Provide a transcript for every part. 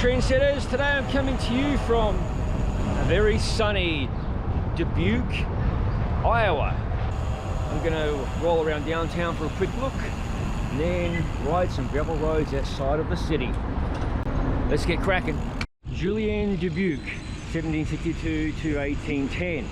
trendsetters. Today I'm coming to you from a very sunny Dubuque, Iowa. I'm going to roll around downtown for a quick look and then ride some gravel roads outside of the city. Let's get cracking. Julien Dubuque, 1762 to 1810.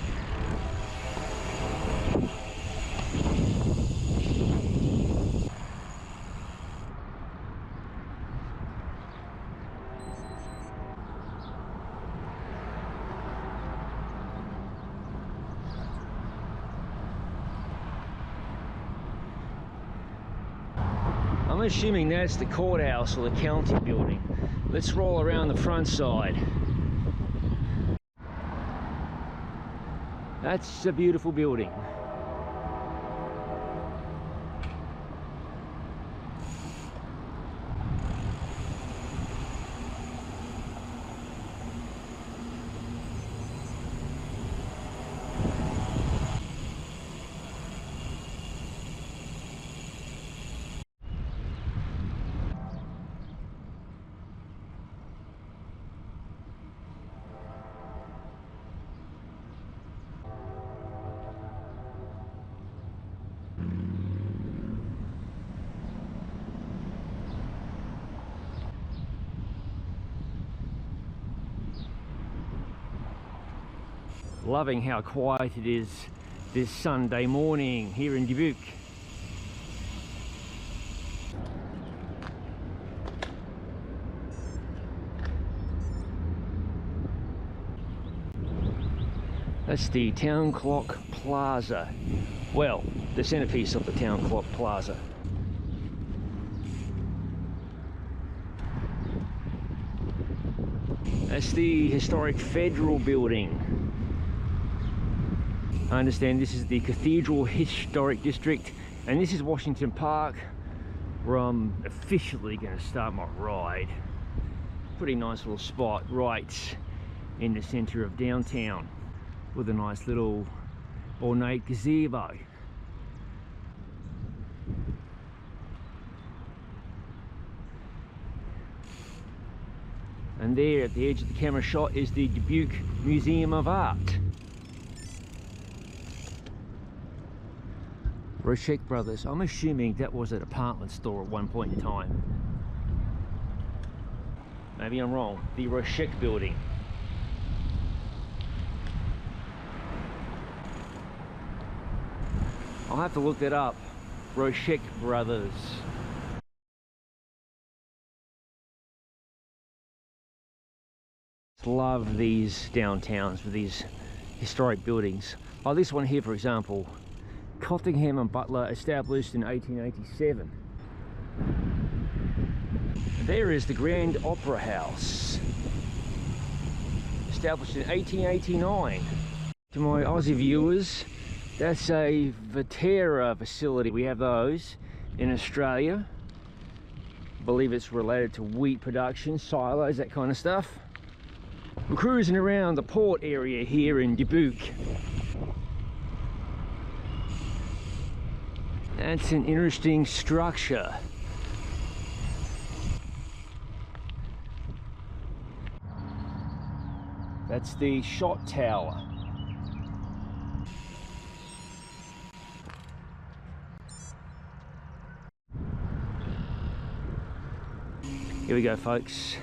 I'm assuming that's the courthouse or the county building. Let's roll around the front side. That's a beautiful building. Loving how quiet it is this Sunday morning here in Dubuque. That's the Town Clock Plaza. Well, the centerpiece of the Town Clock Plaza. That's the historic Federal Building. I understand this is the Cathedral Historic District, and this is Washington Park, where I'm officially going to start my ride. Pretty nice little spot right in the center of downtown with a nice little ornate gazebo. And there at the edge of the camera shot is the Dubuque Museum of Art. Rochek Brothers. I'm assuming that was a department store at one point in time. Maybe I'm wrong. The Rochek building. I'll have to look that up. Rochek Brothers. Love these downtowns with these historic buildings. Oh, this one here, for example. Cottingham and Butler, established in 1887. And there is the Grand Opera House, established in 1889. To my Aussie viewers, that's a Viterra facility. We have those in Australia. I believe it's related to wheat production, silos, that kind of stuff. We're cruising around the port area here in Dubuque. That's an interesting structure. That's the shot tower. Here we go, folks.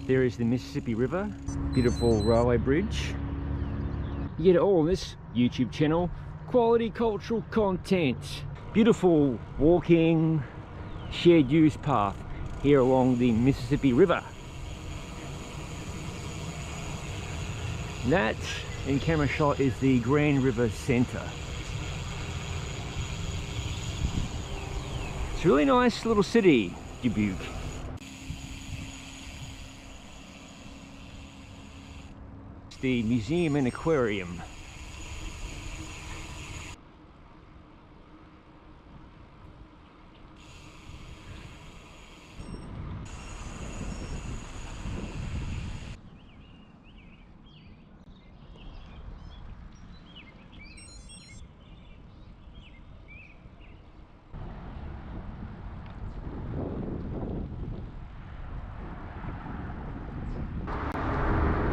There is the Mississippi River. Beautiful railway bridge. You get it all on this YouTube channel. Quality cultural content. Beautiful walking, shared use path here along the Mississippi River. That, in camera shot, is the Grand River Center. It's a really nice little city, Dubuque. It's the museum and aquarium.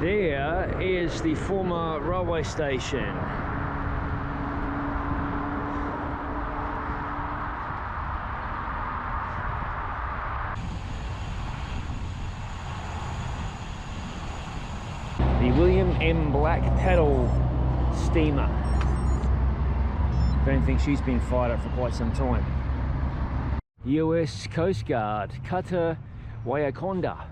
There is the former railway station. The William M. Black paddle steamer. I don't think she's been fired up for quite some time. US Coast Guard, Cutter Wayakonda.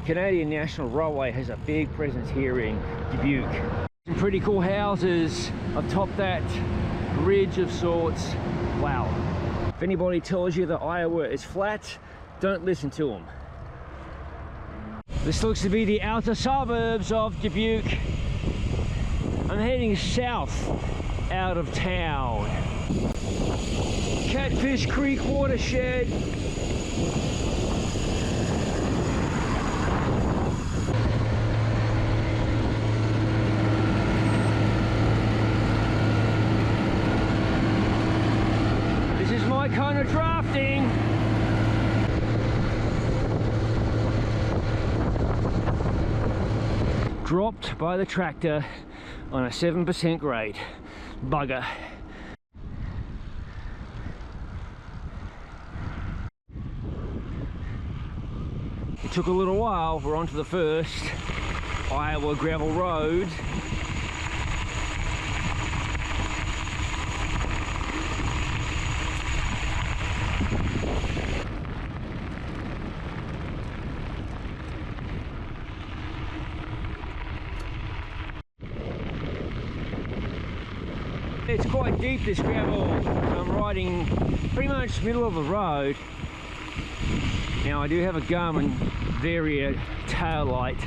Canadian National Railway has a big presence here in Dubuque. Some pretty cool houses atop that ridge of sorts. Wow. If anybody tells you that Iowa is flat, don't listen to them. This looks to be the outer suburbs of Dubuque. I'm heading south out of town. Catfish Creek watershed. This is my kind of drafting. Dropped by the tractor on a 7% grade. Bugger. It took a little while. We're onto the first Iowa gravel road. It's quite deep, this gravel. I'm riding pretty much middle of the road. Now I do have a Garmin Varia tail light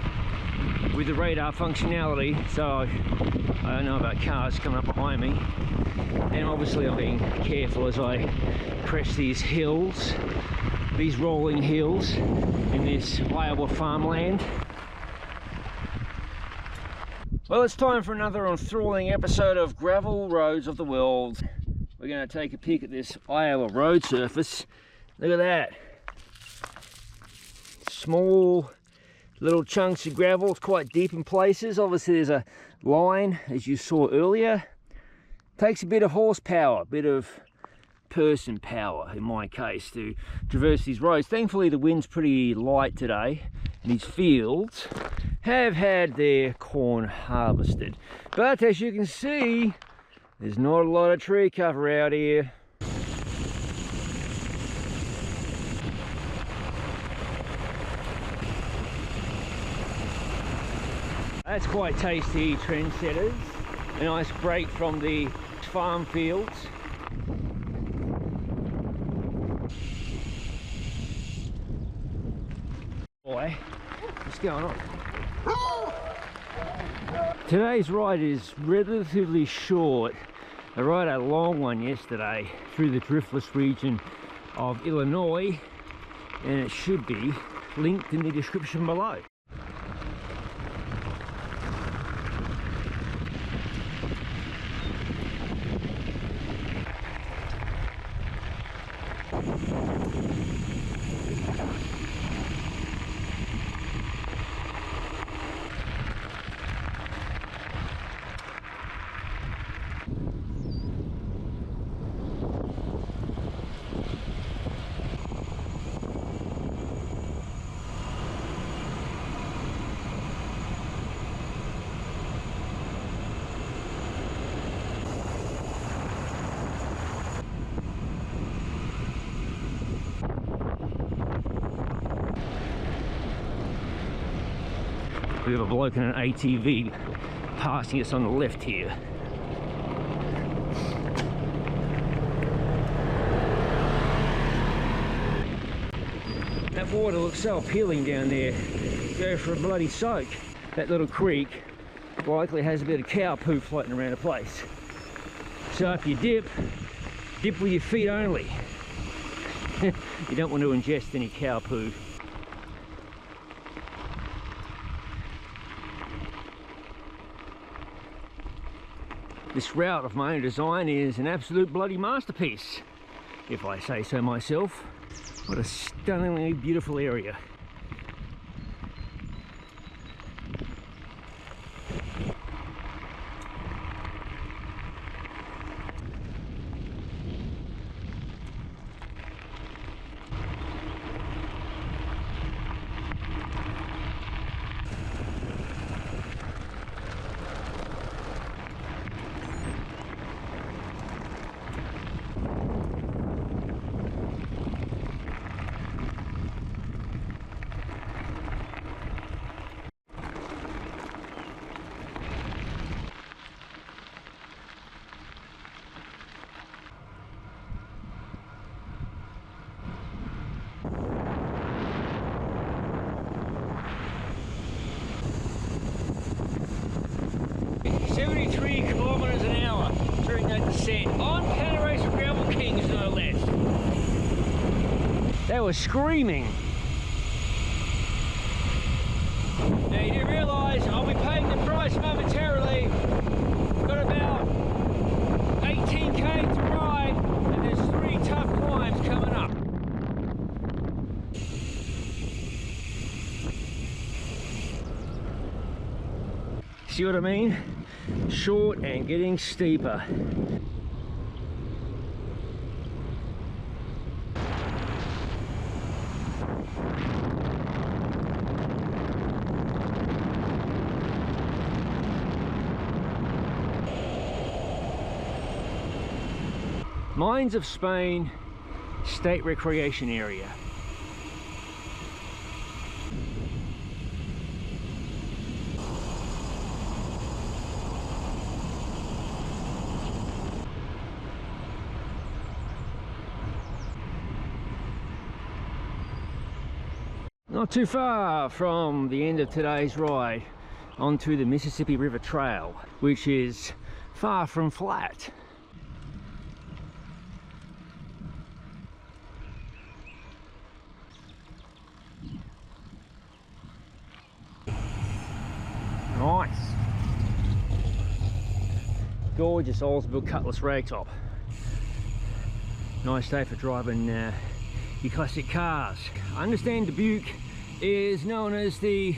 with the radar functionality, so I don't know about cars coming up behind me. And obviously I'm being careful as I crest these hills, these rolling hills in this Iowa farmland. Well, it's time for another enthralling episode of Gravel Roads of the World. We're going to take a peek at this Iowa road surface. Look at that. Small little chunks of gravel. It's quite deep in places. Obviously there's a line, as you saw earlier. Takes a bit of horsepower, a bit of person power in my case to traverse these roads. Thankfully the wind's pretty light today and these fields have had their corn harvested, but as you can see there's not a lot of tree cover out here. That's quite tasty, trendsetters. A nice break from the farm fields. Boy, what's going on? Today's ride is relatively short. I rode a long one yesterday through the Driftless region of Illinois, and it should be linked in the description below. We have a bloke in an ATV passing us on the left here. That water looks so appealing down there. Go for a bloody soak. That little creek likely has a bit of cow poo floating around the place. So if you dip with your feet only. You don't want to ingest any cow poo. This route of my own design is an absolute bloody masterpiece, if I say so myself. What a stunningly beautiful area. On Panarace Gravel Kings, no less. They were screaming. Now you do realise I'll be paying the price momentarily. Got about 18k to ride, and there's 3 tough climbs coming up. See what I mean? Short and getting steeper. Mines of Spain State Recreation Area. Not too far from the end of today's ride onto the Mississippi River Trail, which is far from flat. Nice. Gorgeous Oldsmobile Cutlass ragtop. Nice day for driving your classic cars. I understand Dubuque is known as the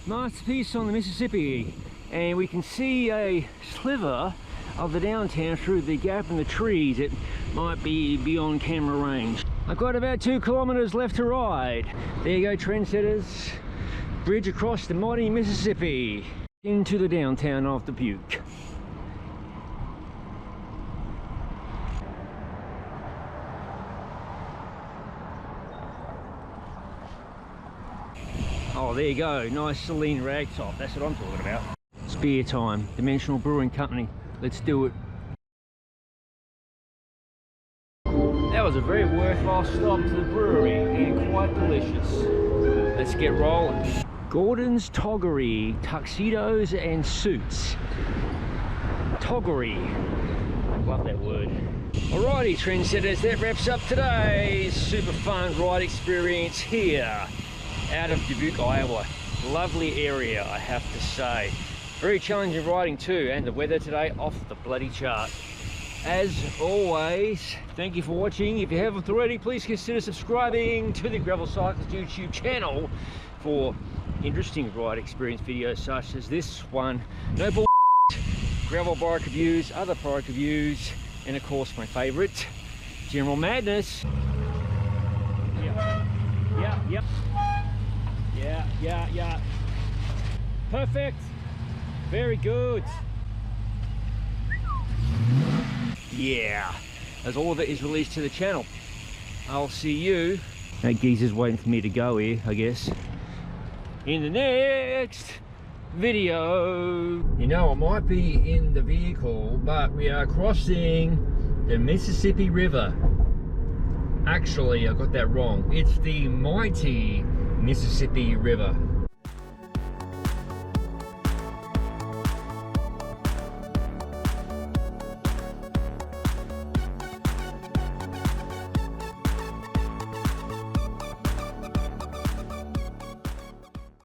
masterpiece on the Mississippi, and we can see a sliver of the downtown through the gap in the trees. It might be beyond camera range. I've got about 2 kilometers left to ride. There you go, trendsetters. Bridge across the mighty Mississippi into the downtown of Dubuque. Oh, there you go, nice Celine ragtop, that's what I'm talking about. It's beer time, Dimensional Brewing Company, let's do it. That was a very worthwhile stop to the brewery and quite delicious. Let's get rolling. Gordon's Toggery, tuxedos and suits. Toggery, love that word. Alrighty trendsetters, that wraps up today's super fun ride experience here out of Dubuque, Iowa. Lovely area, I have to say. Very challenging riding too, and the weather today off the bloody chart. As always, thank you for watching. If you haven't already, please consider subscribing to the Gravel Cyclist YouTube channel for interesting ride experience videos such as this one. No bull, gravel bike reviews, other product reviews, and of course my favourite, general madness. Yeah. Perfect. Very good. Yeah. As all of it is released to the channel. I'll see you. That geezer's waiting for me to go here, I guess. In the next video. You know, I might be in the vehicle, but we are crossing the Mississippi River. Actually, I got that wrong. It's the mighty Mississippi River.